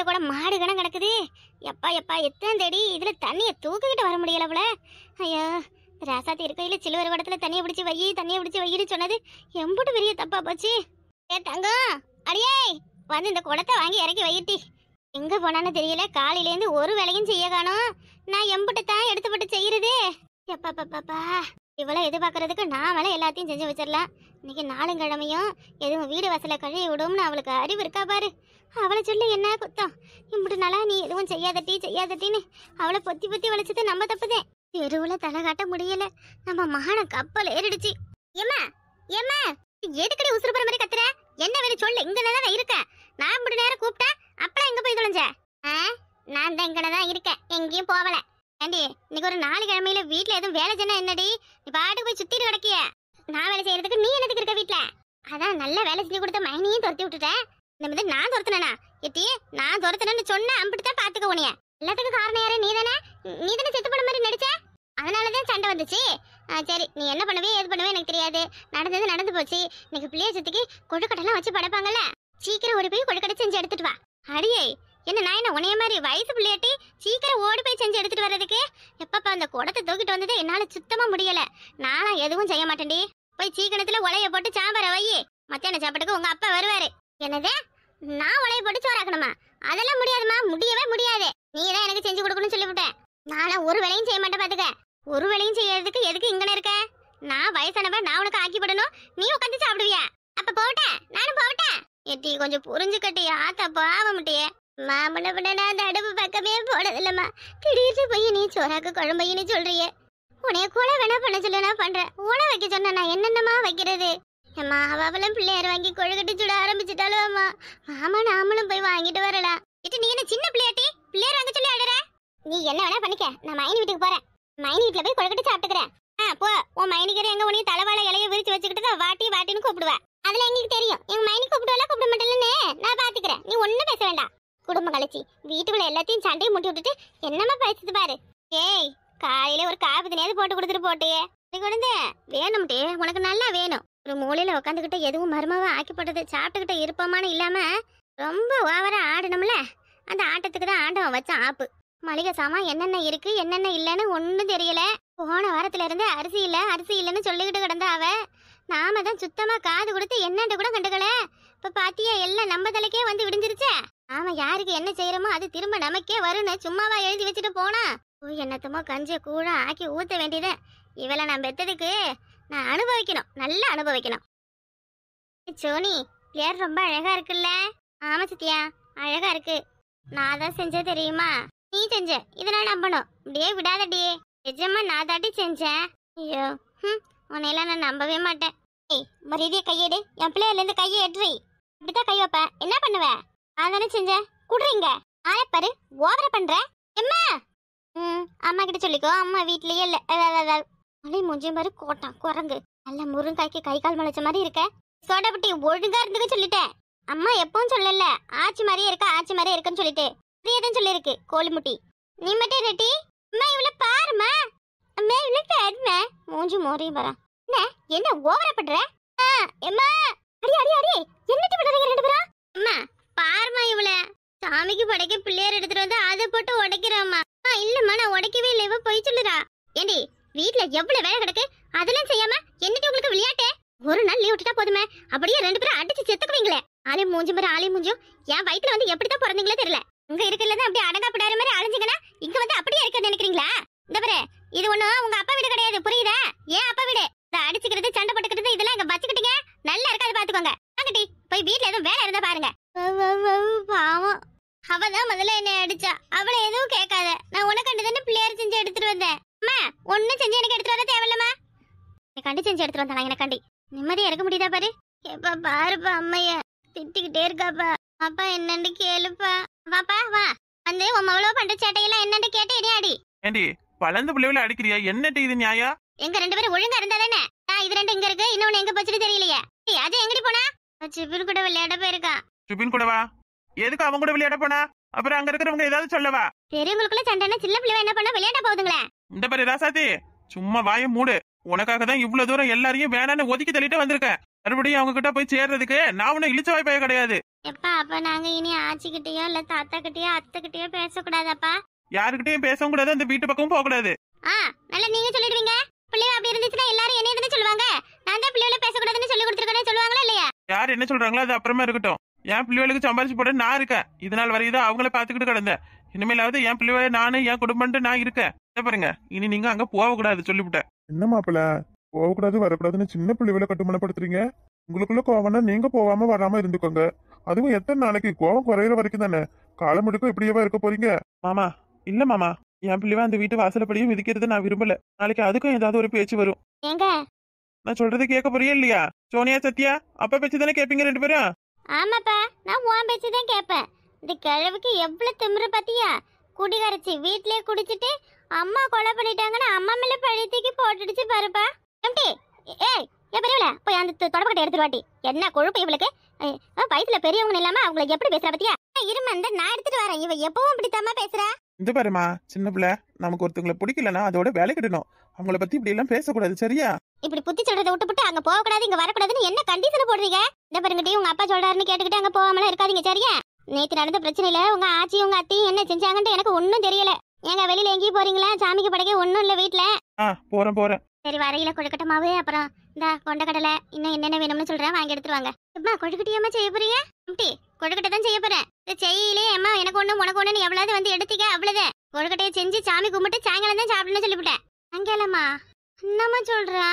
கூட மாடு கணம் கிடக்குது. எப்பா எப்பா எத்தனை தேடி இதுல தண்ணியை தூக்கிக்கிட்டு வர முடியல போல. ஐயா ராசாத்தி இருக்கையில சிலுவர் குடத்துல தண்ணியை பிடிச்சி வையின்னு சொன்னது எம்புட்டு பெரிய தப்பா போச்சு. ஏ தங்கம், அடியே வந்து இந்த குடத்தை வாங்கி இறக்கி வையிட்டி. எங்க போனான்னு தெரியல, காலையிலேருந்து ஒரு வேலையும் செய்ய காணோம். நான் எம்புட்டு தான் எடுத்துப்பட்டு செய்யறது. எப்பா பாப்பா இவ்வளவு எதிர்பார்க்கறதுக்கு நான் வேலை எல்லாத்தையும் செஞ்சு வச்சிடலாம். இன்னைக்கு நாளுங்கிழமையும் எதுவும் வீடு வாசல கழுவி விடும்னு அவளுக்கு அறிவு இருக்கா பாரு. அவளை சொல்லி என்ன குத்தம்? இப்படி நாளா நீ எதுவும் செய்யாதட்டின்னு அவளை பொத்தி பொத்தி வளைச்சது நம்ம தப்புதேன். தெருவுல தலை காட்ட முடியல, நம்ம மகன கப்பல் ஏறிடுச்சு. ஏமா ஏமா எதுக்கடி உசுறு போற மாதிரி கத்துற? என்ன வேலை சொல்லு, இங்கதான் இருக்க. நான் இப்படி நேரம் கூப்பிட்டா அப்பலாம் எங்க போய் தொலைஞ்ச? நான் தான் இங்கதான் இருக்கேன், எங்கேயும் போகல. ஏண்டி இன்னைக்கு ஒரு 4 கிழமையில வீட்டுல எதுவும் வேலை சொன்னா என்னடி? நீ பாட்டுக்கு போய் சுத்திட்டு கிடக்கிய. நான் வேலை செய்யறதுக்கு நீ என்னத்துக்கு இருக்க வீட்டுல? அதான் நல்ல வேலை செஞ்சு கொடுத்த மைனியும் துரத்தி விட்டுட்டேன். இந்த மாதிரி நான் துரத்துனா எட்டி? நான் துரத்துனேன்னு சொன்ன அம்பிட்டுதான் பாத்துக்க உனிய. எல்லாத்துக்கும் காரணம் யாரு? நீதானே செத்து போன மாதிரி நடிச்ச. அதனாலதான் சண்டை வந்துச்சு. சரி, நீ என்ன பண்ணுவே ஏது பண்ணுவே எனக்கு தெரியாது. நடந்தது நடந்து போச்சு. இன்னைக்கு பிள்ளைய சுத்திக்கு கொழுக்கட்டெல்லாம் வச்சு படைப்பாங்கல்ல, சீக்கிரம் ஓடி போய் கொழுக்கட்டை செஞ்சு எடுத்துட்டு வா. அடியே என்ன நான் என்ன உனைய மாதிரி வயசு பிள்ளையாட்டி சீக்கிரம் ஓடி போய் செஞ்சு எடுத்துட்டு வர்றதுக்கு? எப்பப்பா அந்த குடத்தை தூக்கிட்டு வந்தது என்னால சுத்தமா முடியல. நானா எதுவும் செய்ய மாட்டேன்டி. போய் சீக்கிரத்துல உலைய போட்டு சாம்பார வை. மத்தியான சாப்பாட்டுக்கு உங்க அப்பா வருவாரு. என்னது, நான் உலைய போட்டு சோறாக்கணுமா? அதெல்லாம் முடியாதுமா, முடியவே முடியாது. நீ தான் எனக்கு செஞ்சு கொடுக்கணும்னு சொல்லிவிட்டேன். நானா ஒரு வேலையும் செய்ய மாட்டேன் பாத்துக்க. ஒரு வேலையும் செய்யறதுக்கு எதுக்கு இங்கன இருக்க? நான் வயசானவன், நான் உனக்கு ஆக்கி போடணும், நீ உட்காந்து சாப்பிடுவியா? அப்ப போட்டேன், நானும் போட்டேன். எட்டி கொஞ்சம் புரிஞ்சுக்கட்டி, ஆத்தா பாவம்ட்டியே. மாமனை விட நான் அந்த அடுப்பு பக்கமே போனதில்லம்மா. திடீர்னு போய் நீ சோறாக்கு குழம்பையின்னு சொல்றியே. உனைய கூட வேணா பண்ண சொல்ல நான் பண்றேன். உன வைக்க சொன்ன நான் என்னென்னமா வைக்கிறது? அம்மா அவளும் பிள்ளையார் வாங்கி கொழுக்கட்டி சுட ஆரம்பிச்சுட்டாலும் அம்மா. மாமா நாமளும் போய் வாங்கிட்டு வரலாம். இது நீ என்ன சின்ன பிள்ளையாட்டி பிள்ளையார் வாங்க சொல்லி ஆடுற? நீ என்ன வேணா பண்ணிக்க, நான் மைனி வீட்டுக்கு போறேன். மைனி வீட்டுல போய் கொழுக்கட்டி சாப்பிட்டுக்கிறேன். போ, உன் மைனிக்கிற எங்க உனைய தலைவாழ இலைய விரிச்சு வச்சுக்கிட்டு தான் வாட்டின்னு கூப்பிடுவேன். அதுல எங்களுக்கு தெரியும் எங்க மைனி கூப்பிடுவா கூப்பிட மாட்டேன்னு. நான் பாத்துக்கிறேன், நீ ஒண்ணும் பேச வேண்டாம். குடும்ப கழிச்சி வீட்டுக்குள்ள எல்லாத்தையும் சண்டையை முட்டி விட்டுட்டு என்னமா பேசுது பாரு. ஏய், காலையில ஒரு காபி தனியாவது போட்டு கொடுத்துட்டு போட்டியே. குழந்தை வேணும்ட்டே, உனக்கு நல்லா வேணும். ஒரு மூலையில உட்காந்துக்கிட்ட எதுவும் மருமாவா ஆக்கி போட்டது சாப்பிட்டுக்கிட்ட இருப்போமான்னு இல்லாம ரொம்ப ஓவரா ஆடணும்ல. அந்த ஆட்டத்துக்கு தான் ஆண்டவன் வச்சான் ஆப்பு. மளிகை சாமான் என்னென்ன இருக்கு என்னென்ன இல்லைன்னு ஒன்னும் தெரியல. போன வாரத்துல இருந்து அரிசி இல்லைன்னு சொல்லிக்கிட்டு கிடந்தா அவ. நாம தான் சுத்தமா காது கொடுத்து என்னன்னு கூட கண்டுக்கல. இப்ப பாத்தியா எல்லாம் நம்ம தலைக்கே வந்து விடிஞ்சிருச்சே. நாம யாருக்கு என்ன செய்யறோமோ அது திரும்ப நமக்கே வரும்னு சும்மாவா எழுதி வச்சுட்டு போனா? என்னத்தமோ கஞ்ச கூட ஆக்கி ஊத்த வேண்டியத. இவளை நான் பெத்ததுக்கு நான் அனுபவிக்கணும், நல்லா அனுபவிக்கணும். சோனி பேர் ரொம்ப அழகா இருக்குல்ல? ஆமா சத்தியா, அழகா இருக்கு. நான் தான் செஞ்ச தெரியுமா? நீ செஞ்ச, இதெல்லாம் நம்பணும். இப்படியே விடாதடியே. நிஜமா நான் தாட்டி செஞ்சேன். ஐயோ உன்னையெல்லாம் நான் நம்பவே மாட்டேன். ஏய் மரியாதைய கையெடு. என் பிள்ளையில இருந்து கையை எட்றி. இப்படித்தான் கை வைப்ப, என்ன பண்ணுவ? அதானே செஞ்சேன். குடுறீங்க ஆளை பாரு, ஓவர பண்ற. எம்மா அம்மா கிட்ட சொல்லிக்கோ, அம்மா வீட்லயே இல்ல. அலை மூஞ்சியும் பாரு, கோட்டான் குரங்கு. நல்ல முருங்காய்க்கு கை கால் முளைச்ச மாதிரி இருக்க. சோடாபட்டி ஒழுங்கா இருந்துக்க சொல்லிட்டேன். அம்மா எப்பவும் சொல்லல, ஆச்சி மாதிரியே இருக்குன்னு சொல்லிட்டு அதேதான் சொல்லிருக்கு கோழிமுட்டி. நீ மட்டும் ரெட்டி. அம்மா இவ்வளவு பாருமா, அம்மா இவ்வளவு பாருமா. மூஞ்சி மோரையும் பாரு. என்ன ஓவர பண்ற? எம்மா அடி அடி அடி, என்னட்டு பண்றீங்க ரெண்டு பேரும்? அம்மா பாருமா, இவள சாமிக்கு படைக்க பிள்ளையார் எடுத்துட்டு வந்து அதை போட்டு உடைக்கிறாமா. இல்லம்மா நான் உடைக்கவே இல்லை, இவ போய் சொல்லுறா. ஏண்டி வீட்டுல எவ்வளவு வேலை கிடக்கு, அதெல்லாம் செய்யாம என்னட்டு உங்களுக்கு விளையாட்டு? ஒரு நாள் லீவ் விட்டுட்டா போதுமே, அப்படியே ரெண்டு பேரும் அடிச்சு செத்துக்குவீங்களே. ஆளே மூஞ்சும் பாரு, ஆளே மூஞ்சும். என் வயிற்றுல வந்து எப்படித்தான் பிறந்தீங்களோ தெரியல. இங்க இருக்கலதான் அப்படியே அடங்கா பிடார மாதிரி அலைஞ்சிங்கன்னா இங்க வந்து அப்படியே இருக்க நினைக்கிறீங்களா? இந்த பாரு, இது ஒண்ணும் உங்க அப்பா வீடு கிடையாது, புரியுதா? ஏன் அப்பா வீடு. அடிச்சுக்கிறது சண்டை போட்டுக்கிறது இதெல்லாம் இங்க வச்சுக்கிட்டீங்க நல்லா இருக்காது, பாத்துக்கோங்க. வாங்கட்டி போய் வீட்டுல எதுவும் வேலை இருந்தா பாருங்க. பாவம், அவதான் முதல்ல என்ன அடிச்சா. அவளை எதுவும் கேட்காத. நான் உனக்கு கண்டுதானே பிள்ளையார் செஞ்சு எடுத்துட்டு வந்தேன். அம்மா ஒன்னும் செஞ்சு எனக்கு எடுத்துட்டு வர தேவையில்லம்மா. கண்டி செஞ்சு எடுத்துட்டு வந்தாங்க எனக்கு கண்டி. நிம்மதியா இருக்க முடியுதா பாரு. எப்பா பாருப்பா, அம்மைய திட்டிக்கிட்டே இருக்காப்பா. அப்பா என்னன்னு கேளுப்பா. வாப்பா வா, வந்து உன் அவ்வளவு பண்ற சேட்டையெல்லாம் என்னன்னு கேட்டு அடி. ஏண்டி பழந்த பிள்ளைகளை அடிக்கிறியா? என்னட்டு இது நியாயா? எங்க ரெண்டு பேரும் ஒழுங்கா இருந்தா தானே. இது ரெண்டு இங்க இருக்கு, இன்னொன்னு எங்க போச்சுன்னு தெரியலையே. அது எங்கடி போனா? சிபின் கூட விளையாட போயிருக்கா. சுபின் கூடவா? எதுக்கு அவன் கூட விளையாட போனா? அப்புறம் அங்க இருக்கிறவங்க ஏதாவது சொல்லவா? பெரியவங்களுக்குள்ள சண்டைனா சின்ன பிள்ளை என்ன பண்ண விளையாட போகுதுங்களே. இந்த பாரு ராசாத்தி, சும்மா வாயை மூடு. உனக்காக தான் இவ்வளவு தூரம் எல்லாரையும் வேணான்னு ஒதுக்கி தள்ளிட்டு வந்திருக்க. மறுபடியும் அவங்க கிட்ட போய் சேர்றதுக்கு நான் ஒன்னும் இழிச்ச வாய்ப்பே கிடையாது. எப்பா அப்ப நாங்க இனி ஆச்சிக்கிட்டயோ இல்ல தாத்தா கிட்டயோ அத்தை கிட்டயோ பேசக்கூடாதாப்பா? யாருக்கிட்டையும் பேசவும் கூடாது, அந்த வீட்டு பக்கமும் போக கூடாது. நல்லா நீங்க சொல்லிடுவீங்க. பிள்ளைங்க அப்படி இருந்துச்சுன்னா எல்லாரும் என்ன எதுன்னு சொல்லுவாங்க. நான் தான் பிள்ளைகளை பேசக்கூடாதுன்னு சொல்லி கொடுத்துருக்கேன்னு சொல்லுவாங்களா இல்லையா? யார் என்ன சொல்றாங்களோ அது அப்புறமா இருக்கட்டும். என் பிள்ளைகளுக்கு சம்பாரிச்சு போட நான் இருக்கேன். இதனால் வரைதான் அவங்கள பாத்துக்கிட்டு கிடந்தேன். இனிமேலாவது என் பிள்ளைய நானு என் குடும்பம்ட்டு நான் இருக்கேன். பாருங்க, இனி நீங்க அங்க போக கூடாது சொல்லிவிட்டேன். என்ன மாப்பிள்ள, போகக்கூடாது வரக்கூடாதுன்னு சின்ன பிள்ளைகளை கட்டுமனப்படுத்துறீங்க? உங்களுக்குள்ள கோவம்னா நீங்க போகாம வராம இருந்துக்கோங்க. அதுவும் எத்தனை நாளைக்கு? கோவம் குறையிற வரைக்கும் தானே. காலம் முழுக்க இப்படியேவா இருக்க போறீங்க? மாமா, இல்ல மாமா, என் பிள்ளைவா அந்த வீட்டு வாசலப்படியும் மிதிக்கிறது நான் விரும்பல. நாளைக்கு அதுக்கும் ஏதாவது ஒரு பேச்சு வரும். ஏங்க நான் சொல்றது கேட்க போறியா இல்லையா? சோனியா சத்யா அப்பா பேச்சு தானே கேப்பீங்க ரெண்டு பேரும்? ஆமாப்பா, நான் உன் பேச்சுதான் கேட்பேன். இந்த கிழவுக்கு எவ்வளவு திமிரு பாத்தியா? குடிகரைச்சி வீட்லயே குடிச்சிட்டு அம்மா கொலை பண்ணிட்டாங்கன்னு அம்மா மேல பழித்துக்கு போட்டுடுச்சு பாருப்பா. எம்டி ஏய் பெரியவள போய் அந்த தொடப்பக்கட்டை எடுத்துட்டு வாட்டி. என்ன கொழுப்பு இவளுக்கு? வயசுல பெரியவங்க இல்லாம அவங்களை எப்படி பேசுறா பத்தியா? இருமந்த நான் எடுத்துட்டு வரேன். இவ எப்பவும் இப்படித்தாமா பேசுறா. இந்த பாருமா, சின்ன பிள்ளை, நமக்கு ஒருத்தவங்களை பிடிக்கலன்னா அதோட வேலை கிடணும். அவங்கள பத்தி இப்படி எல்லாம் பேசக்கூடாது, சரியா? இப்படி புத்தி சொல்றதை விட்டுப்புட்டு அங்க போக கூடாது இங்க வரக்கூடாதுன்னு என்ன கண்டிஷன் போடுறீங்க? இந்த பாருங்கட்டி உங்க அப்பா சொல்றாருன்னு கேட்டுக்கிட்டு அங்க போகாமலாம் இருக்காதீங்க, சரியா? நேத்து நடந்த பிரச்சனையில உங்க ஆச்சி உங்க அத்தையும் என்ன செஞ்சாங்கன்ட்டு எனக்கு ஒன்னும் தெரியல. ஏங்க வெளியில எங்கேயும் போறீங்களா? சாமிக்கு படைக்க ஒன்னும் இல்ல வீட்டுல. போறேன். சரி, வரையில கொழுக்கட்டை மாவு, அப்புறம் இந்த கொண்டக்கடலை, இன்னும் என்னென்ன வேணும்னு சொல்றேன், வாங்கி எடுத்துருவாங்க. அம்மா கொழுக்கட்டையம்மா செய்ய போறீங்க? கொழுக்கட்டை தான் செய்ய போறேன். இந்த செய்யிலே அம்மா எனக்கு ஒண்ணு உனக்கு ஒண்ணு எவ்வளவு வந்து எடுத்துக்க, அவ்வளவுதான். கொழுக்கட்டையை செஞ்சு சாமி கும்பிட்டு சாயங்காலம் தான் சாப்பிடணும்னு சொல்லிவிட்டேன். சாயங்காலமா? என்னம்மா சொல்றா?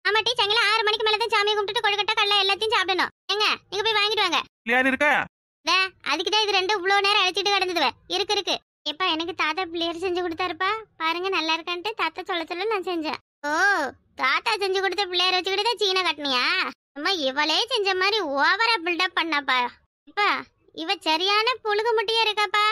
ஆமாட்டி, சாயங்காலம் 6 மணிக்கு மேலதான் சாமியை கும்பிட்டு கொழுக்கட்டை கடலை எல்லாத்தையும் சாப்பிடணும். எங்க நீங்க போய் வாங்கிட்டு வாங்க. யார் இருக்கா? அதுக்குதான் இது ரெண்டும் இவ்வளவு நேரம் அழைச்சிட்டு கிடந்தது. இருக்கு எப்பா எனக்கு தாத்தா பிள்ளையர் செஞ்சு கொடுத்தாருப்பா. பாருங்க நல்லா இருக்கான்ட்டு தாத்தா சொல்ல நான் செஞ்சேன். ஓ, தாத்தா செஞ்சு கொடுத்த பிள்ளையர் வச்சுக்கிட்டு சீனை கட்டினியா? அம்மா இவளே செஞ்ச மாதிரி ஓவரா பில்டப் பண்ணப்பா. இப்பா இவ சரியான புழுகு முட்டியா இருக்காப்பா.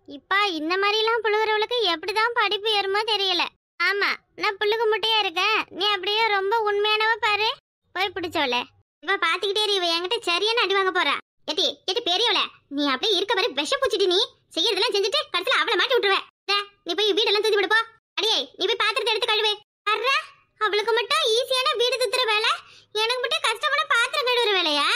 இப்பா இந்த மாதிரி எல்லாம் புழுகுறவளுக்கு எப்படிதான் படிப்பு ஏறுமோ தெரியல. ஆமா, நான் புழுகு முட்டையா இருக்கேன். நீ அப்படியே ரொம்ப உண்மையானவ பாரு. போய் பிடிச்சவள இப்ப பாத்துக்கிட்டே இவ என்கிட்ட சரியான அடி வாங்க போறா. எட்டி பெரியவள, நீ அப்படியே இருக்க மாதிரி விஷம் பூச்சிட்டு நீ செய்யறதெல்லாம் செஞ்சுட்டு கடைசியில அவளை மாட்டி விட்டுருவ. நீ போய் வீடெல்லாம் தூக்கி விடுப்போ. அடியே நீ போய் பாத்திரத்தை எடுத்து கழுவு. அர்ரா, அவளுக்கு மட்டும் ஈஸியான வீடு துத்துற வேலை, எனக்கு மட்டும் கஷ்டமான பாத்திரம் கழுவுற வேலையா?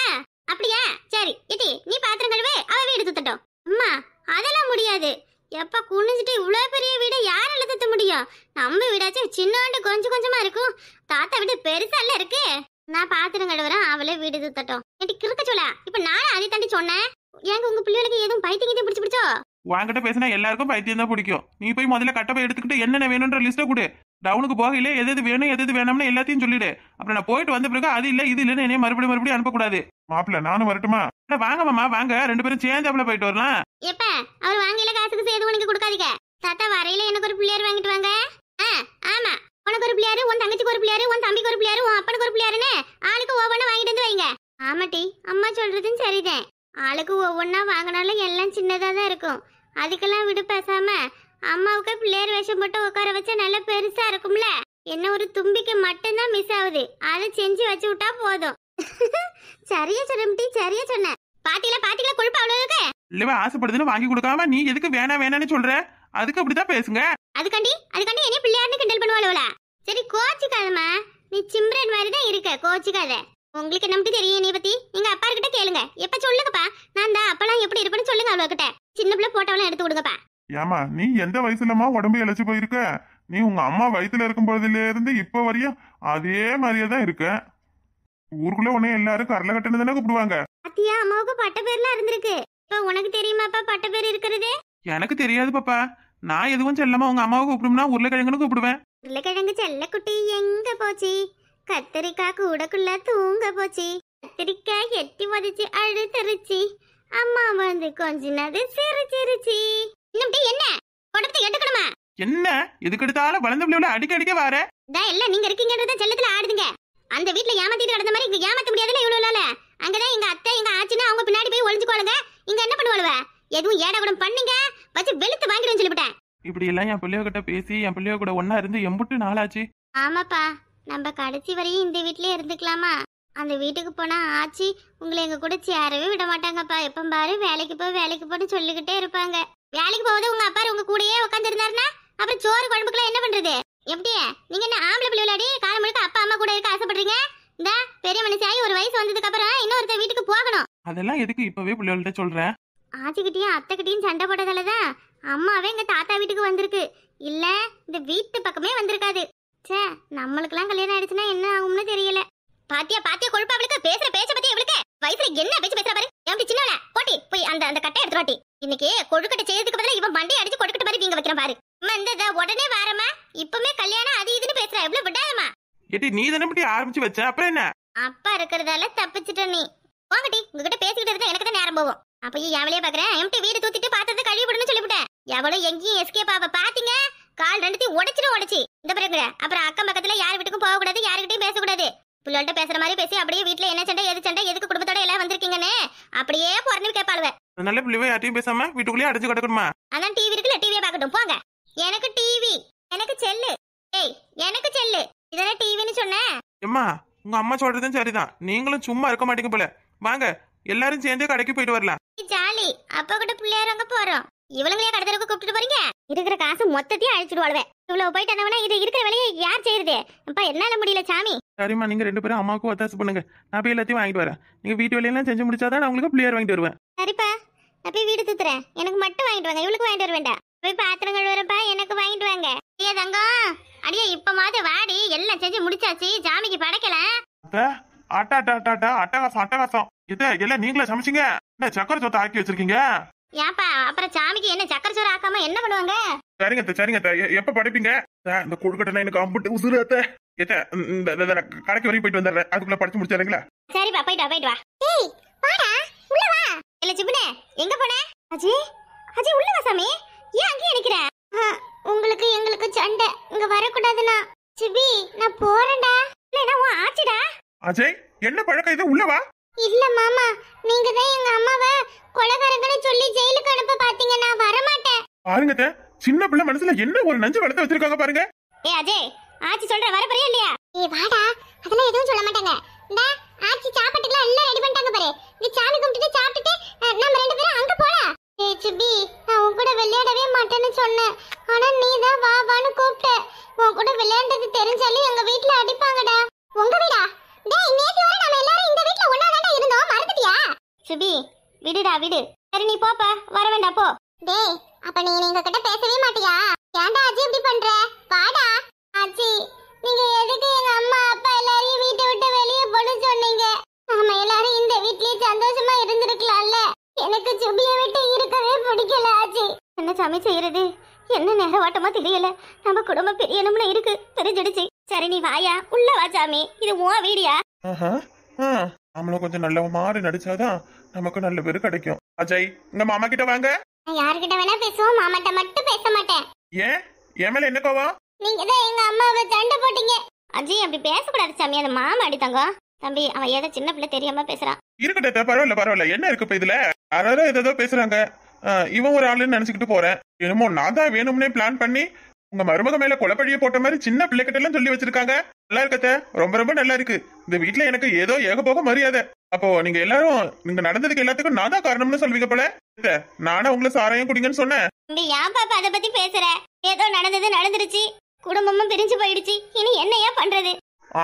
அப்படியா? சரி எட்டி நீ பாத்திரம் கழுவு, அவ வீடு துத்தட்டும். அம்மா அதெல்லாம் முடியாது. எப்ப குனிஞ்சிட்டு இவ்வளவு பெரிய வீடை யாரால துத்த முடியும்? நம்ம வீடாச்சும் சின்னாண்டு கொஞ்சம் கொஞ்சமா இருக்கும். தாத்தா வீடு பெருசால இருக்கு. நான் பாத்திரம் கழுவுறேன், அவளே வீடு துத்தட்டும். எட்டி கிறுக்க சொல்ல. இப்ப நானும் அதை தாண்டி சொன்னேன். ஏங்க உங்க பிள்ளைகளுக்கு எதுவும் பைத்தியம் பிடிச்சோ? வாங்கிட்ட பேசினா எல்லாருக்கும் பைத்தியம் தான் பிடிக்கும். நீ போய் முதல்ல கட்டப்பை எடுத்துக்கிட்டு என்னென்ன வேணும்ன்ற லிஸ்ட்டை கொடு. டவுனுக்கு போகையில எது வேணும் எது வேணும்னு எல்லாத்தையும் சொல்லிடு. அப்புறம் நான் போயிட்டு வந்த பிறகு அது இல்ல இது இல்லன்னு என்னைய மறுபடியும் அனுப்பக்கூடாது. மாப்பிள்ள நானும் வரட்டுமா? வாங்க மாமா வாங்க, ரெண்டு பேரும் சேர்ந்தாப்புல போயிட்டு வரலாம். எப்ப அவர் வாங்கில காசுக்கு சேது உனக்கு கொடுக்காதீங்க. தாத்தா வரையில எனக்கு ஒரு பிள்ளையார் வாங்கிட்டு வாங்க. ஆமா, உனக்கு ஒரு பிள்ளையாரு, உன் தங்கச்சிக்கு ஒரு பிள்ளையாரு, உன் தம்பிக்கு ஒரு பிள்ளையாரு, உன் அப்பனுக்கு ஒரு பிள்ளையாருன்னு ஆளுக்கு ஒவ்வொன்னு வாங்கிட்டு வந்து வைங்க. ஆமாட்டி, அம்மா சொல்றதும் சரிதான். ஆளுக்கு ஒவ்வொன்னா வாங்கினாலும் எல்லாம் சின்னதா தான் இருக்கும். அதுக்கெல்லாம் விடு, பேசாம அம்மாவுக்கு பிள்ளையார் வேஷம் போட்டு உட்கார வச்சா நல்லா பெருசா இருக்கும்ல. என்ன ஒரு தும்பிக்கு மட்டும்தான் மிஸ் ஆகுது, அதை செஞ்சு வச்சு விட்டா போதும். சரியா சொன்னி, சரியா சொன்ன. பாட்டில கொழுப்பு அவ்வளவு இருக்கு. இல்லவா ஆசைப்படுதுன்னு வாங்கி கொடுக்காம நீ எதுக்கு வேணான்னு சொல்ற? அதுக்கு அப்படிதான் பேசுங்க. அதுக்காண்டி என்ன பிள்ளையார்னு கிண்டல் பண்ணுவாளா? சரி கோச்சிக்காதம்மா, நீ சிம்ரன் மாதிரி தான் இருக்க, கோச்சிக்காத. உங்களுக்கு நமக்கு தெரியும் நீ பத்தி. எங்க அப்பா கிட்ட கேளுங்க. எப்ப சொல்லுங்கப்பா, நான் தான் அப்பெல்லாம் எப்படி இருப்பேன்னு சொல்லுங்க அவளோகிட்ட. சின்ன பிள்ளை போட்டோவெல்லாம் எடுத்து விடுங்கப்பா. ஏமா நீ எந்த வயசுலமா உடம்பு இழைச்சு போயிருக்க? நீ உங்க அம்மா வயித்துல இருக்கும் போதுல இருந்து இப்ப வரையும் அதே மாதிரியே தான் இருக்க. ஊருக்குள்ள உன்னை எல்லாரும் கரல கட்டணு தானே கூப்பிடுவாங்க. அத்தியா அம்மாவுக்கு பட்ட பேர்லாம் இருந்திருக்கு. இப்ப உனக்கு தெரியுமாப்பா பட்ட பேர் இருக்கிறது? எனக்கு தெரியாது பாப்பா. நான் எதுவும் செல்லாம உங்க அம்மாவை கூப்பிடும்னா உருளைக்கிழங்குன்னு கூப்பிடுவேன். உருளைக்கிழங்கு செல்லக்குட்டி எங்க போச்சு? கத்தரிக்காய் கூடக்குள்ள தூங்க போச்சு. கத்திரிக்காய் எட்டி வதச்சு அழுத்தரிச்சு அம்மா வந்து கொஞ்சினது சிரிச்சிருச்சு. இன்னும் என்ன உடம்பு எடுக்கணுமா? என்ன எதுக்கு எடுத்தாலும் வளர்ந்த பிள்ளைகளை அடிக்க வர எல்லாம் நீங்க இருக்கீங்கன்றத செல்லத்துல ஆடுதுங்க. அந்த வீட்டுல ஏமாத்திட்டு கிடந்த மாதிரி இங்க ஏமாத்த முடியாதுல்ல இவ்வளவு. அங்கதான் எங்க அத்தை எங்க ஆச்சுன்னா அவங்க பின்னாடி போய் ஒளிஞ்சுக்கோளுங்க. இங்க என்ன பண்ணுவாளுவ? எதுவும் ஏடா கூட பண்ணீங்க வச்சு வெளுத்து வாங்கிடுன்னு சொல்லிவிட்டேன். இப்படி எல்லாம் என் பிள்ளைய கிட்ட பேசி என் பிள்ளைய கூட ஒன்னா இருந்து எம்புட்டு நாளாச்சு. ஆமாப்பா, நம்ம கடைசி வரையும் இந்த வீட்லயே இருந்துக்கலாமா? அந்த வீட்டுக்கு போனா ஆச்சி உங்களை எங்க கூட சேரவே விட மாட்டாங்கப்பா. எப்ப பாரு வேலைக்கு போன்னு சொல்லிக்கிட்டே இருப்பாங்க. வேலைக்கு போவது உங்க அப்பா உங்க கூடயே உட்காந்து இருந்தாருன்னா அப்புறம் சோறு குழம்புக்குலாம் என்ன பண்றது? எப்படியே நீங்க என்ன ஆம்பளை பிள்ளை விளையாடி காலம் முழுக்க அப்பா அம்மா கூட இருக்க ஆசைப்படுறீங்க? இந்த பெரிய மனுஷாயி ஒரு வயசு வந்து அதெல்லாம் எதுக்கு இப்பவே பிள்ளைகள்கிட்ட சொல்றேன்? ஆச்சிக்கிட்டையும் அத்தைக்கிட்டையும் சண்டை போட்டதாலதான் அம்மாவே எங்க தாத்தா வீட்டுக்கு வந்திருக்கு. இல்ல இந்த வீட்டு பக்கமே வந்திருக்காது. சே, நம்மளுக்கெல்லாம் கல்யாணம் ஆயிடுச்சுன்னா என்ன ஆகும்னு தெரியல. பாத்தியா பாத்தியா கொழுப்பா அவளுக்கு பேசுற பேச்ச பத்தி இவளுக்கு வயசுல என்ன பேச்சு பேசுற பாரு. எப்படி சின்னவள போட்டி போய் அந்த அந்த கட்டை எடுத்து வாட்டி. இன்னைக்கு கொழுக்கட்டை செய்யறதுக்கு பதிலா இவன் மண்டையை அடிச்சு கொழுக்கட்டை மாதிரி வீங்க வைக்கிறான் பாரு. அம்மா இந்த உடனே வாரமா இப்பமே கல்யாணம் அது இதுன்னு பேசுற எவ்வளவு விடாதமா. ஏட்டி நீ தானே இப்படி ஆரம்பிச்சு வச்ச, அப்புறம் என்ன? அப்பா இருக்கிறதால தப்பிச்சிட்ட நீ. வாங்கட்டி உங்ககிட்ட பேசிக்கிட்டு இருந்தா எனக்கு தான் நேரம் போகும். அப்ப என் வேலையை பாக்குறேன். எம்டி வீடு தூத்திட்டு பாத்திரத்தை கழுவி விடுன்னு சொல்லிவிட்டேன். எவ்வளவு எங்கேயும் எஸ்கேப் ஆவ பாத்தீங்க. கால் ரெண்டுத்தையும் உடைச்சு இந்த பிறகு அப்புறம் அக்கம் பக்கத்துல யார் வீட்டுக்கும் போக கூடாது, யாருக்கிட்டையும் பேசக்கூடாது. பிள்ளைகிட்ட பேசுற மாதிரி பேசி அப்படியே வீட்டுல என்ன சண்டை எது சண்டை எதுக்கு குடும்பத்தோட எல்லாம் வந்திருக்கீங்கன்னு அப்படியே பொறந்து கேட்பாளுவ. நல்ல பிள்ளைவே யார்ட்டையும் பேசாம வீட்டுக்குள்ளேயே அடைச்சு கிடக்கணுமா? அதான் டிவி இருக்குல்ல, டிவியை பாக்கட்டும் போங்க. எனக்கு டிவி, எனக்கு செல்லு. ஏய் எனக்கு செல்லு, இதெல்லாம் டிவின்னு சொன்னேன். எம்மா உங்க அம்மா சொல்றதும் சரிதான். நீங்களும் சும்மா இருக்க மாட்டீங்க போல. வாங்க எல்லாரும் சேர்ந்து கடைக்கு போயிட்டு வரலாம். ஜாலி அப்பா கூட பிள்ளையார் அங்க போறோம். இவளுங்களே கடத்தருக்கு கூப்பிட்டு போறீங்க. இருக்கிற காசு மொத்தத்தையும் அழிச்சிடுவாளுவே. இவ்வளவு போயிட்டு வந்தவனா இது இருக்கிற வேலையை யார் செய்யறது? அப்பா என்னால முடியல சாமி. சரிம்மா, நீங்க 2 பேரும் அம்மாவுக்கு ஒத்தாசு பண்ணுங்க. நான் போய் எல்லாத்தையும் வாங்கிட்டு வரேன். நீங்க வீட்டு வேலையெல்லாம் செஞ்சு முடிச்சாதான் நான் உங்களுக்கு பிள்ளையார் வாங்கிட்டு வருவேன். சரிப்பா, நான் போய் வீடு தூத்துறேன். எனக்கு மட்டும் வாங்கிட்டு வாங்க, இவளுக்கு வாங்கிட்டு வர வேண்டாம். போய் பாத்திரம் கழுவுறப்பா, எனக்கு வாங்கிட்டு வாங்க. ஐயா தங்கம், அடியே இப்ப மாதிரி வாடி, எல்லாம் செஞ்சு முடிச்சாச்சு. ஜாமிக்கு படைக்கல. அட்டகாசம். இத எல்லாம் நீங்களே சமைச்சிங்க. என்ன சக்கரை சோத்தை ஆக்கி வச்சிருக்கீங்க? ஏப்பா அப்புறம் சாமிக்கு என்ன சக்கரை சோறு ஆக்காம என்ன பண்ணுவாங்க? சரிங்க எப்ப படைப்பீங்க? இந்த கொழுக்கட்டை எனக்கு அம்புட்டு உசுராத்த. கடைக்கு வரைக்கும் போயிட்டு வந்துடுறேன். அதுக்குள்ள படிச்சு முடிச்சாருங்களா? சரிப்பா போயிட்டு வா. ஏய் வாடா உள்ள வா. இல்ல சிப்புனே எங்க போன? அஜி உள்ள வா சாமி. ஏன் அங்கேயே நிக்கிற? உங்களுக்கு எங்களுக்கு சண்டை, இங்க வரக்கூடாதுனா. சிபி நான் போறேன்டா. இல்லனா உன் ஆச்சிடா. அஜய் என்ன பழக்கம் இது? உள்ள வா. இல்ல மாமா, நீங்க தான் எங்க அம்மாவை கொலைகாரங்கன்னு சொல்லி ஜெயிலுக்கு அனுப்ப பாத்தீங்க. நான் வர மாட்டேன். பாருங்க சின்ன பிள்ளை மனசுல என்ன ஒரு நஞ்சு வளர்த்து வச்சிருக்காங்க பாருங்க. ஏய் அஜய், ஆச்சி சொல்ற வர போறியா இல்லையா? ஏய் வாடா, அதெல்லாம் எதுவும் சொல்ல மாட்டாங்க. இந்த ஆச்சி சாப்பாட்டுக்குலாம் எல்லாம் ரெடி பண்ணிட்டாங்க பாரு. நீ சாமி கும்பிட்டுட்டு சாப்பிட்டுட்டு நம்ம 2 பேரும் அங்க போலாம். ஏய் சிபி, நான் உன் கூட விளையாடவே மாட்டேன்னு சொன்னேன். ஆனா நீ தான் வா வான்னு கூப்பிட்ட. உன் கூட விளையாண்டது தெரிஞ்சாலும் எங்க வீட்ல அடிப்பாங்கடா. உங்க வீடா? டேய் நேத்து வரை நம்ம எல்லாரும் இந்த வீட்ல ஒண்ணா தான் இருந்தோம், மறந்துட்டியா? சிபி விடுடா விடு. சரி நீ போப்பா, வர வேண்டாம் போ. டேய் அப்ப நீங்க கிட்ட பேசவே மாட்டியா? ஏன்டா ஆச்சி இப்படி பண்ற? வாடா. ஆச்சி நீங்க எதுக்கு எங்க அம்மா அப்பா எல்லாரையும் வீட்டை விட்டு வெளியே போட சொன்னீங்க? நாம எல்லாரும் இந்த வீட்லயே சந்தோஷமா இருந்திருக்கலாம்ல. எனக்கு சுபியை விட்டு இருக்கவே பிடிக்கல ஆச்சி. என்ன சாமி செய்யறது? என்ன நேரம் ஓட்டமா தெரியல. நம்ம குடும்பம் பிரியணும்னு இருக்கு, தெரிஞ்சிடுச்சு. சரி நீ வாயா, உள்ள வா சாமி. இது உன் வீடியா? நம்மளும் கொஞ்சம் நல்ல மாறி நடிச்சாதான் நமக்கு நல்ல பேரு கிடைக்கும். அஜய் உங்க மாமா கிட்ட வாங்க. நான் யார்கிட்ட வேணா பேசுவோம், மாமாட்ட மட்டும் பேச மாட்டேன். ஏன் என் மேல என்ன கோவம்? நீங்க தான் எங்க அம்மாவை சண்டை போட்டீங்க. அஜய் அப்படி பேசக்கூடாது சாமி, அந்த மாமா அடி தங்கம். தம்பி அவன் ஏதோ சின்ன பிள்ளை தெரியாம பேசுறான். இருக்கட்டும், பரவாயில்ல. என்ன இருக்கு இப்ப இதுல? யாராவது ஏதோ பேசுறாங்க. இவன் ஒரு ஆளுன்னு நினைச்சுக்கிட்டு போறேன். என்னமோ நான் தான் வேணும்னே பிளான் பண்ணி உங்க மருமக மேல கொலைப்பழிய போட்ட மாதிரி சின்ன பிள்ளைகிட்ட எல்லாம் சொல்லி வச்சிருக்காங்க. நல்லா இருக்கத்த, ரொம்ப நல்லா இருக்கு. இந்த வீட்டுல எனக்கு ஏதோ ஏகபோக மரியாதை. அப்போ நீங்க எல்லாரும் நீங்க நடந்ததுக்கு எல்லாத்துக்கும் நான் தான் காரணம்னு சொல்வீங்க போல. நானும் உங்களை சாராயம் குடிங்கன்னு சொன்னேன். ஏன் பாப்பா அதை பத்தி பேசுற? ஏதோ நடந்துருச்சு, குடும்பமும் பிரிஞ்சு போயிடுச்சு. இனி என்னையா பண்றது?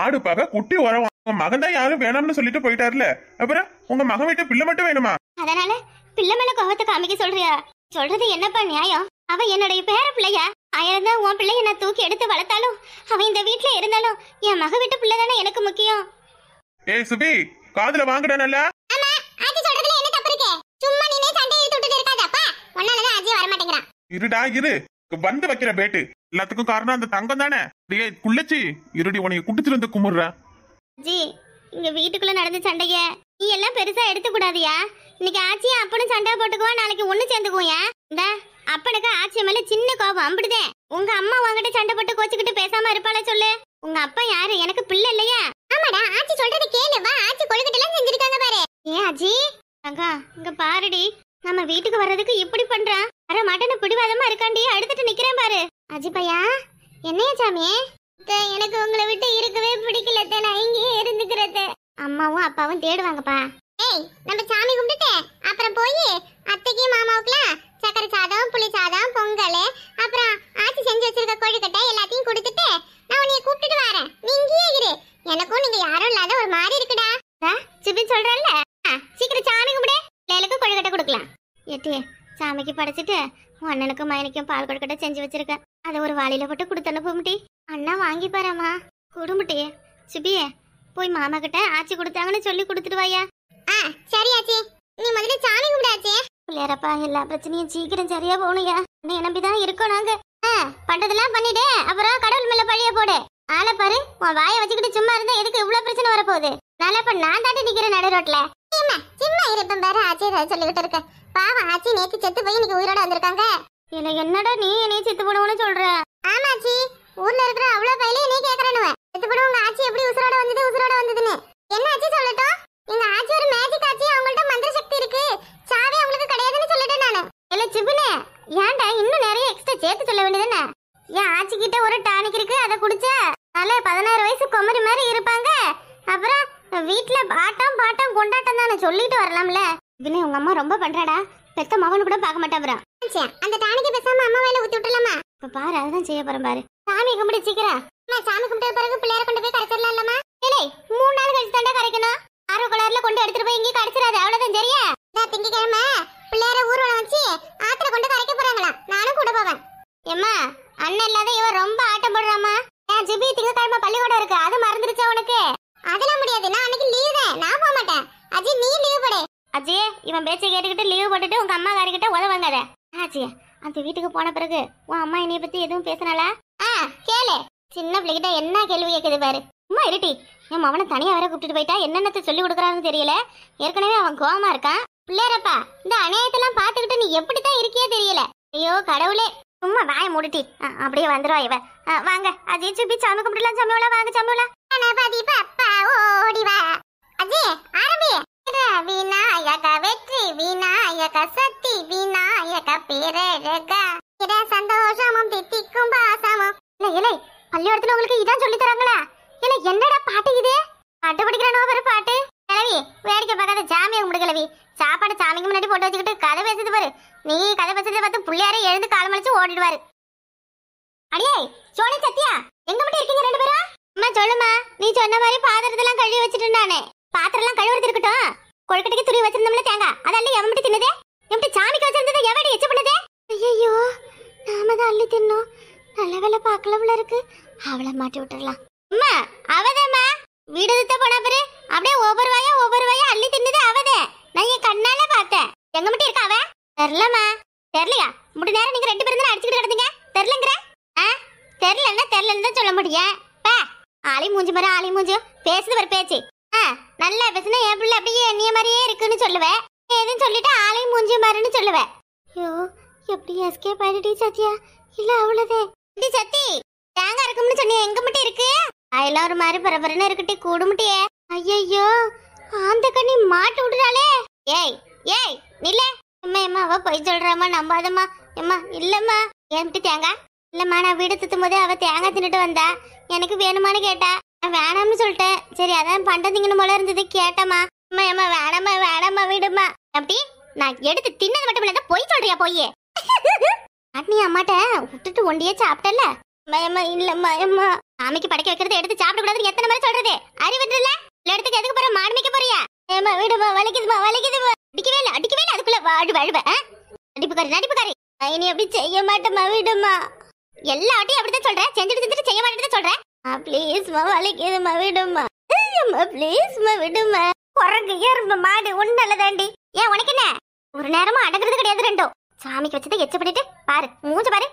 ஆடு பாக்க குட்டி உறவான். உங்க மகன் தான் யாரும் வேணாம்னு சொல்லிட்டு போயிட்டாருல, அப்புறம் உங்க மகன் வீட்டு பிள்ளை மட்டும் வேணுமா? அதனால பிள்ளை மேல கோவத்தை காமிக்க சொல்றியா? சொல்றது என்னப்பா நியாயம்? அவ என்னுடைய பேர பிள்ளையா? ஆயிரம் உன் பிள்ளைய நான் தூக்கி எடுத்து வளர்த்தாலும் அவன் இந்த வீட்டுல இருந்தாலும் என் மக வீட்டு பிள்ளை தானே எனக்கு முக்கியம். ஏய் சுபி, காதுல வாங்கடா நல்லா. ஆமா, ஆச்சி சொல்றதுல என்ன தப்பு இருக்கு? சும்மா நீனே சண்டை இழுத்து விட்டுட்டு இருக்காதப்பா. ஒன்னாலதான் ஆச்சி வர மாட்டேங்கறான். இருடா இரு, வந்து வைக்கிற பேட்டு. எல்லாத்துக்கும் காரணம் அந்த தங்கம் தானே. டேய் குள்ளச்சி, இருடி உன்னை குடிச்சிட்டு வந்து குமுறற. ஜி, இங்க வீட்டுக்குள்ள நடந்த சண்டைய நீ எல்லாம் பெருசா எடுத்து கூடாதியா. இன்னைக்கு ஆச்சி அப்பனும் சண்டை போட்டுக்குவா, நாளைக்கு ஒண்ணு சேர்ந்துக்குவோம். இந்த அப்பனுக்கு ஆச்சி மேல சின்ன கோபம் அம்பிடுதே. உங்க அம்மா உங்ககிட்ட சண்டை போட்டு கோச்சுக்கிட்டு பேசாம இருப்பாள சொல்லு. உங்க அப்பா யாரு? எனக்கு பிள்ளை இல்லையா? ஆமாடா, ஆச்சி சொல்றது கேளு. வா, ஆச்சி கொழுக்கட்டை எல்லாம் செஞ்சிருக்காங்க பாரு. ஏன் ஆச்சி? அக்கா இங்க பாருடி, நம்ம வீட்டுக்கு வர்றதுக்கு இப்படி பண்றான். வர மாட்டேன்னு பிடிவாதமா இருக்காண்டி அடுத்துட்டு நிக்கிறேன் பாரு. அஜி பையா என்னையா சாமி? எனக்கு உங்களை விட்டு இருக்கவே பிடிக்கல. நான் இங்கேயே இருந்துக்கிறத. அம்மாவும் அப்பாவும் தேடுவாங்கப்பா. ஏய் நம்ம சாமி கும்பிட்டுட்டு அப்புறம் போய் அத்தைக்கு மாமாவுக்குலாம் சக்கரை சாதம், புளி சாதம், பொங்கல், அப்புறம் ஆச்சி செஞ்சு வச்சிருக்க கொழுக்கட்டை எல்லாத்தையும் கொடுத்துட்டு நான் உன்னைய கூப்பிட்டுட்டு வரேன். நீ இங்கேயே இரு. எனக்கும் நீங்க யாரும் இல்லாத ஒரு மாதிரி இருக்குடா. சிபி சொல்றல்ல, சீக்கிரம் சாமி கும்பிட்டு சாமிக்கு படைச்சிட்டு உன் அண்ணனுக்கும் மயனுக்கும் பால் கொடுக்கட்ட செஞ்சு வச்சிருக்கேன். அதை ஒரு வாளியில போட்டு கொடுத்தன போமுட்டி. அண்ணா வாங்கி பாருமா. குடுமுட்டி. சிபியே போய் மாமா கிட்ட ஆச்சி கொடுத்தாங்கன்னு சொல்லி கொடுத்துட்டு வாயா. சரி ஆச்சி. நீ முதல்ல சாமி கும்பிடாச்சே. பிள்ளையாரப்பா எல்லா பிரச்சனையும் சீக்கிரம் சரியா போகணுயா. நீ நம்பிதான் இருக்கோம் நாங்க. பண்றதெல்லாம் பண்ணிட்டு அப்புறம் கடவுள் மேல பழிய போடு. ஆளை பாரு, உன் வாயை வச்சுக்கிட்டு சும்மா இருந்தா எதுக்கு இவ்வளவு பிரச்சனை வரப்போகுது? நல்லா இப்ப நான் தாண்டி நிக்கிறேன் நடு ரோட்ல. சும்மா இருப்பேன் பாரு. ஆச்சி சொல்லிக்கிட்டு இருக்க. பாவம் ஆச்சி நேத்து செத்து போய் இன்னைக்கு உயிரோட வந்திருக்காங்க. இல்ல என்னடா நீ என்னைய செத்து போடுவோன்னு சொல்ற? ஆமாச்சி, ஊர்ல இருக்கிற அவ்வளவு பயிலே நீ கேக்குறேன்னு. செத்து போடுவோங்க ஆச்சி எப்படி உசுரோட வந்ததுன்னு என்ன ஆச்சி சொல்லட்டும்? எங்க ஆச்சி ஒரு மேஜிக் ஆச்சி, அவங்கள்ட்ட மந்திர சக்தி இருக்கு, சாவி அவங்களுக்கு கிடையாதுன்னு சொல்லிட்டேன் நானு. இல்ல சிபுனே, ஏன்டா இன்னும் நிறைய எக்ஸ்ட்ரா சேர்த்து சொல்ல வேண்டியதுன்னு? என் ஆச்சி கிட்ட ஒரு டானிக் இருக்கு, அதை குடிச்சா நல்ல 16 வயசு குமரி மாதிரி இருப்பாங்க. அப்புறம் வீட்டுல ஆட்டம் பாட்டம் கொண்டாட்டம் தானே சொல்லிட்டு வரலாம்ல. இதுன்னு உங்க அம்மா ரொம்ப பண்றாடா. பெத்த மகனு கூட பார்க்க மாட்டான். அந்த டானிக்கு பேசாம அம்மா வாயில ஊத்தி விட்டுலாமா? இப்ப பாரு, அதுதான் செய்ய போறேன் பாரு. சாமி கும்பிட்டு சீக்கிரம். சாமி கும்பிட்ட பிறகு பிள்ளையார கொண்டு போய் கரைச்சிடலாம் இல்லமா? இல்லை 3 நாள் கழிச்சு தாண்டா கரைக்கணும். ஆரோ கலர்ல கொண்டு எடுத்துட்டு போய் இங்கே கரைச்சிடாது, அவ்வளவுதான். சரியா? திங்கக்கிழமை பிள்ளையார ஊர்வலம் வச்சு ஆத்துல கொண்டு கரைக்க போறாங்களா? நானும் கூட போவேன். ஏம்மா அண்ணன் இல்லாத இவன் ரொம்ப ஆட்டம் போடுறாமா. ஜிபி திங்கக்கிழமை பள்ளிக்கூடம் இருக்கு, அது மறந்துருச்சா உனக்கு? அதெல்லாம் முடியாது, நான் அன்னைக்கு லீவ் தான், நான் போக மாட்டேன். அஜி நீ லீவ் போடு. அஜி இவன் பேச்சை கேட்டுக்கிட்டு லீவ் போட்டுட்டு உங்க அம்மா காரிக்கிட்ட உதவாங்க. ஆச்சி அந்த வீட்டுக்கு போன பிறகு உன் அம்மா என்னைய பத்தி எதுவும் பேசினாளா? கேளு. சின்ன பிள்ளைகிட்ட என்ன கேள்வி கேக்குது பாரு. அம்மா இருட்டி, என் அவனை தனியா வேற கூப்பிட்டு போயிட்டா என்னென்னத்தை சொல்லி கொடுக்குறான்னு தெரியல. ஏற்கனவே அவன் கோவமா இருக்கான். பிள்ளையாரப்பா இந்த அநியாயத்தெல்லாம் பாத்துக்கிட்டு நீ எப்படித்தான் இருக்கியே தெரியல. ஐயோ கடவுளே, சும்மா வாய மூடிட்டி. அப்படியே வந்துருவா இவ. வாங்க அஜய் சுபி சாமி கும்பிடலாம். சாமியோல வாங்க சாமியோல. ஓடி வா அஜய், ஆரம்பி. விநாயக வெற்றி விநாயக சக்தி விநாயக பேரழக சந்தோஷமும் தித்திக்கும் பாசமும். இல்லை பள்ளியோடத்துல உங்களுக்கு இதான் சொல்லி தராங்களா? இல்ல என்னடா பாட்டு இது? பாட்டு படிக்கிறானோ ஒரு பாட்டு. கிளவி வேடிக்கை பார்க்காத சாமியை கும்பிடு கிளவி. சாப்பாடு சாமிக்கு முன்னாடி போட்டு வச்சுக்கிட்டு கதை பேசுது பாரு. நீ கதை பேசுறதை பார்த்து பிள்ளையாரே எழுந்து கால் மலிச்சு ஓடிடுவாரு. அடியே சோனி சத்யா, எங்க மட்டும் இருக்கீங்க 2 பேரும்? அம்மா சொல்லுமா. நீ சொன்ன மாதிரி பாத்திரத்தெல்லாம் கழுவி வச்சுட்டு நானே. பாத்திரம் எல்லாம் கழுவுறது இருக்கட்டும், கொழுக்கட்டைக்கு துருவி வச்சிருந்தோம்ல தேங்காய், அதெல்லாம் எவன் மட்டும் தின்னதே? எப்படி சாமிக்கு வச்சிருந்ததை எவடி எச்ச பண்ணதே? ஐயோ நாம தான் அள்ளி தின்னோம். நல்ல வேலை பார்க்கலவுல இருக்கு, அவளை மாட்டி விட்டுறலாம். அம்மா அவதம்மா வீடு சுத்த போன பிறகு அப்படியே ஒவ்வொரு வாயா அள்ளி தின்னது அவதே. நான் என் கண்ணால பார்த்தேன். எங்க மட்டும் இருக்கா அவ? தெரியலம்மா. தெரியலையா? முடி நேரம் நீங்க 2 பேரும் தான் அடிச்சுக்கிட்டு கிடந்தீங்க. தெரியலங்கிற? தெரியலன்னு தான் சொல்ல முடியும். ஆளி மூஞ்சி மாதிரி ஆளி மூஞ்சி பேசுது ஒரு பேச்சு. நல்லா பேசுனா என் பிள்ளை அப்படியே என்னைய மாதிரியே இருக்குன்னு சொல்லுவேன். எதுன்னு சொல்லிட்டு ஆளி மூஞ்சி மாதிரின்னு சொல்லுவேன். ஐயோ எப்படி எஸ்கேப் ஆயிடுடி சத்யா? இல்ல அவ்வளவுதே. சத்தி தேங்காய் இருக்கும்னு சொன்னிய, எங்க மட்டும் இருக்கு? அதெல்லாம் ஒரு மாதிரி பரபரன்னு இருக்குட்டி கூடுமுட்டியே. ஐயோ அந்த கண்ணி மாட்டு விடுறாளே. ஏய் நில்ல. அம்மா அவ போய் சொல்றாமா, நம்பாதம்மா. அம்மா இல்லம்மா. ஏன்ட்டு தேங்காய் இல்லம்மா, நான் வீடு சுத்தும் போது அவ தேங்காய் தின்னுட்டு வந்தா. எனக்கு வேணுமான்னு கேட்டா, நான் வேணாம்னு சொல்லிட்டேன். சரி அதான் பண்டதிங்கன்னு போல இருந்தது, கேட்டம்மா. அம்மா வேணாமா விடுமா. அப்படி நான் எடுத்து தின்னது மட்டும் இல்ல, போய் சொல்றியா? போய் நீ அம்மாட்ட விட்டுட்டு ஒண்டியே சாப்பிட்டல. இல்லம்மா சாமிக்கு படைக்க வைக்கிறது எடுத்து சாப்பிட கூடாதுன்னு எத்தனை மாதிரி சொல்றது? அறிவிட்டுல இடத்துக்கு எதுக்கு போற? மாடுமிக்க போறியா? ஏமா விடுமா, வலிக்குதுமா. அடிக்கவே இல்ல அதுக்குள்ள வாழுவ. நடிப்புக்காரி நீ அப்படி செய்ய மாட்டேமா, விடுமா. எல்லாட்டையும் அப்படித்தான் சொல்றேன், செஞ்சுட்டு செய்ய மாட்டேன்னு சொல்றேன். ப்ளீஸ்மா வலிக்குதுமா, விடுமா. ப்ளீஸ்மா விடுமா. குரங்கு எறும்பு மாடு ஒன்னால தாண்டி. ஏன் உனக்கு என்ன? ஒரு நேரமா அடங்குறது கிடையாது. 2ம் சாமிக்கு வச்சதை எச்ச பண்ணிட்டு பாரு, மூஞ்ச பாரு.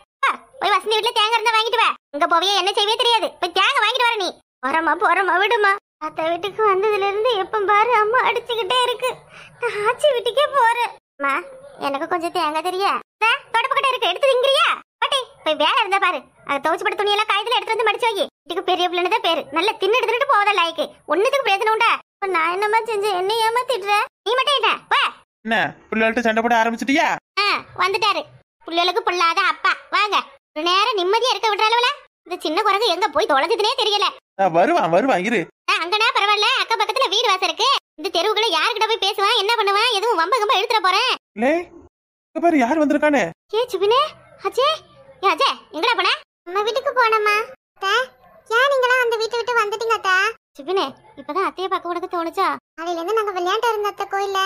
போய் வசந்தி வீட்டுல தேங்காய் இருந்தா வாங்கிட்டு வா. இங்க போவியே என்ன செய்வே தெரியாது, போய் தேங்காய் வாங்கிட்டு வர. நீ போறமா விடுமா. அத்தை வீட்டுக்கு வந்ததுல இருந்து எப்ப பாரு அம்மா அடிச்சுக்கிட்டே இருக்கு. நான் ஆச்சி வீட்டுக்கே போறேன். எனக்கு கொஞ்சம் தேங்காய் தெரியா? தொடப்பக்கிட்ட இருக்கு, எடுத்து திங்கிறியா? போய் வேலை இருந்தா பாரு. அதை துவச்சு போட்ட துணியெல்லாம் காயத்துல எடுத்து வந்து மடிச்சு வை. வீட்டுக்கு பெரிய பிள்ளைன்னு தான் பேரு. நல்லா தின்னுட்டு போவதா லாய்க்கு. ஒன்னுத்துக்கு பிரயோஜனம் உண்டா? நான் என்னமா செஞ்சேன்? என்ன ஏமாத்திடுற? நீ மட்டும் என்ன பிள்ளைகள்ட்ட சண்டை போட ஆரம்பிச்சிட்டியா? வந்துட்டாரு பிள்ளைகளுக்கு பொல்லாத அப்பா. வாங்க ஒரு நேரம் நிம்மதியா இருக்க விடுறாளவுல. இந்த சின்ன குரங்கு எங்க போய் தொலைஞ்சதுனே தெரியல. வருவான் இரு. அங்கனா பரவாயில்ல, அக்க பக்கத்துல வீடு வாசல் இருக்கு. இந்த தெருவுக்குள்ள யாருக்கிட்ட போய் பேசுவான், என்ன பண்ணுவான், எதுவும் வம்ப எடுத்துற போறேன். யார் வந்திருக்கானே? சுபினே அஜே எங்கடா போன? நம்ம வீட்டுக்கு போனமா. ஏன் நீங்களா அந்த வீட்டை விட்டு வந்துட்டீங்க அத்தா? சுபினே இப்பதான் அத்தைய பார்க்க உனக்கு தோணுச்சா? அதுல இருந்து நாங்க விளையாண்டு இருந்த அத்தை கோயில்ல,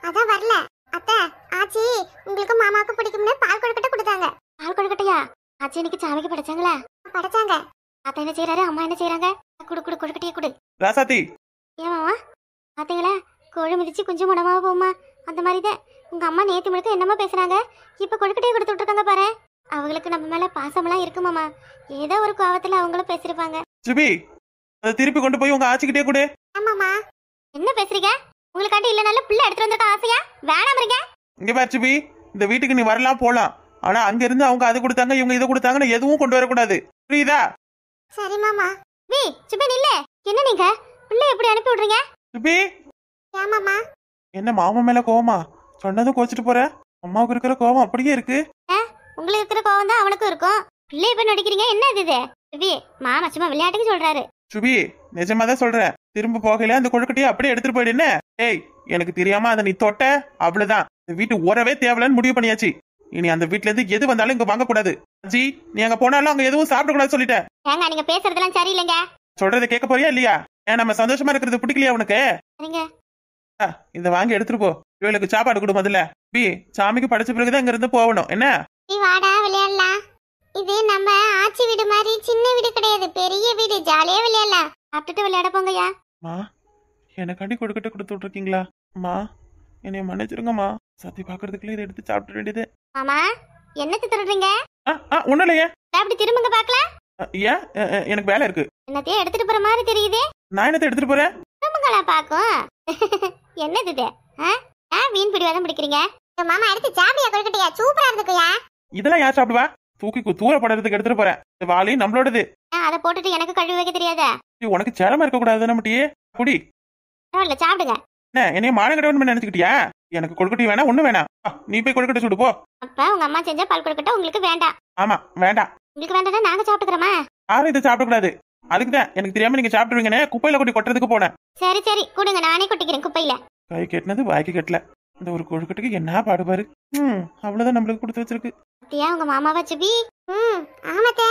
அதான் வரல. அத்தை, ஆச்சி உங்களுக்கு மாமாவுக்கு பிடிக்கும்னு பால் கொழுக்கட்டை கொடுத்தாங்க. பால் கொழுக்கட்டையா? ஆச்சி இன்னைக்கு சாமிக்கு படைச்சாங்களா? படைச்சாங்க. அத்தை என்ன செய்யறாரு, அம்மா என்ன செய்யறாங்க? குடு குடு கொழுக்கட்டையை குடு. ராசாத்தி, ஏமாவா பாத்தீங்களா, கோழி மிதிச்சு குஞ்சு முடமாவ போமா, அந்த மாதிரிதான் உங்க அம்மா நேத்து முழுக்க என்னமா பேசுறாங்க, இப்ப கொழுக்கட்டையை கொடுத்து விட்டுருக்காங்க பாரு. அவங்களுக்கு நம்ம மேல பாசமெல்லாம் இருக்குமாமா, ஏதோ ஒரு கோவத்துல அவங்களும் பேசிருப்பாங்க. சுபி, அதை திருப்பி கொண்டு போய் உங்க ஆச்சிக்கிட்டே கொடு. ஆமாமா. என்ன பேசுறீங்க? உங்களுக்காண்டி இல்ல நல்ல பிள்ளை எடுத்துட்டு வந்திருக்க ஆசையா? வேணாம் இருங்க. இங்க பாரு சுபி, இந்த வீட்டுக்கு நீ வரலாம் போலாம், ஆனா அங்க இருந்து அவங்க அது கொடுத்தாங்க இவங்க இதை கொடுத்தாங்கன்னு எதுவும் கொண்டு வரக்கூடாது, புரியுதா? சரி மாமா. வி சுபி நில்ல. என்ன நீங்க பிள்ளை எப்படி அனுப்பி விடுறீங்க? சுபி, ஏமாமா. என்ன மாமா மேல கோவமா? சொன்னதும் கோச்சிட்டு போற? அம்மாவுக்கு இருக்கிற கோவம் அப்படியே இருக்கு. உங்களுக்கு இருக்கிற கோவம் தான் அவனுக்கும் இருக்கும். பிள்ளை இப்ப நடிக்கிறீங்க, என்ன இது? சுபி மாமா சும்மா விளையாட்டுக்கு சொல்றாரு. சுபி, நிஜமா தான் சொல்றேன், திரும்ப போகல அந்த கொழுக்கட்டையை அப்படியே எடுத்துட்டு போயிடு. என்ன? ஏய், எனக்கு தெரியாம அதை நீ தொட்ட அவ்வளவுதான், இந்த வீட்டு உறவே தேவலன்னு முடிவு பண்ணியாச்சு. இனி அந்த வீட்டுல இருந்து எது வந்தாலும் இங்க வாங்க கூடாது. ஜி, நீ அங்க போனாலும் அங்க எதுவும் சாப்பிட கூடாது சொல்லிட்டேன். ஏங்க நீங்க பேசுறதெல்லாம் சரியில்லைங்க. சொல்றதை கேட்க போறியா இல்லையா? ஏன் நம்ம சந்தோஷமா இருக்கிறது பிடிக்கலையா உனக்கு? சரிங்க. இத வாங்கி எடுத்துட்டு போ, இவளுக்கு சாப்பாடு கொடு முதல்ல. பி, சாமிக்கு படைச்ச பிறகுதான் இங்க இருந்து போகணும். என்ன? நீ வாடா விளையாடலாம். இது நம்ம ஆச்சி வீடு மாதிரி சின்ன வீடு கிடையாது, பெரிய வீடு, ஜாலியா விளையாடலாம். சாப்பிட்டுட்டு விளையாட போங்கயா. மா, எனக்காண்டி கொழுக்கட்டை கொடுத்து விட்டுருக்கீங்களா? மா, என்னைய மன்னிச்சிருங்கம்மா, சத்தி பாக்குறதுக்குள்ள இதை எடுத்து சாப்பிட வேண்டியது. மாமா என்னத்தை திருடுறீங்க? ஒண்ணும் இல்லையே. அப்படி திரும்புங்க பாக்கலாம். ஏன்? எனக்கு வேலை இருக்கு. என்னத்தையும் எடுத்துட்டு போற மாதிரி தெரியுது. நான் என்னத்தை எடுத்துட்டு போறேன்? திரும்புங்களா பாக்கும். என்னது இது? வீண் பிடிவாதம் பிடிக்கிறீங்க. மாமா எடுத்து சாப்பிடியா கொழுக்கட்டையா? சூப்பரா இருக்குயா. இதெல்லாம் யார் சாப்பிடுவா? தூக்கி தூர போடுறதுக்கு எடுத்துட்டு போறேன். வாளி நம்மளோடது. அதை போட்டுட்டு எனக்கு கழுவி வைக்க தெரியாதா? உனக்கு சேரமா இருக்க கூடாது நம்மட்டியே. குடி. பரவாயில்ல சாப்பிடுங்க. என்ன என்னைய மானகடவன் நினைச்சுக்கிட்டியா? எனக்கு கொழுக்கட்டை வேணா, ஒண்ணு வேணாம். நீ போய் கொழுக்கட்டை சுடு போ. அப்ப உங்க அம்மா செஞ்ச பால் கொழுக்கட்டை உங்களுக்கு வேண்டாம்? ஆமா வேண்டாம். உங்களுக்கு வேண்டாம்னா நாங்க சாப்பிட்டுக்கிறோமா? யாரும் இதை சாப்பிட கூடாது. அதுக்குதான் எனக்கு தெரியாம நீங்க சாப்பிடுவீங்கன்னு குப்பையில கொட்டி கொட்டுறதுக்கு போனேன். சரி சரி கொடுங்க, நானே கொட்டிக்கிறேன் குப்பையில. கை கெட்டினது வாய்க்கு கெட்டல. இந்த ஒரு கொழுக்கட்டைக்கு என்ன பாடுபாரு. அவ்வளவுதான் நம்மளுக்கு கொடுத்து வச்சிருக்கு. உங்க மாமாவா சுபி? ஆமாத்தே.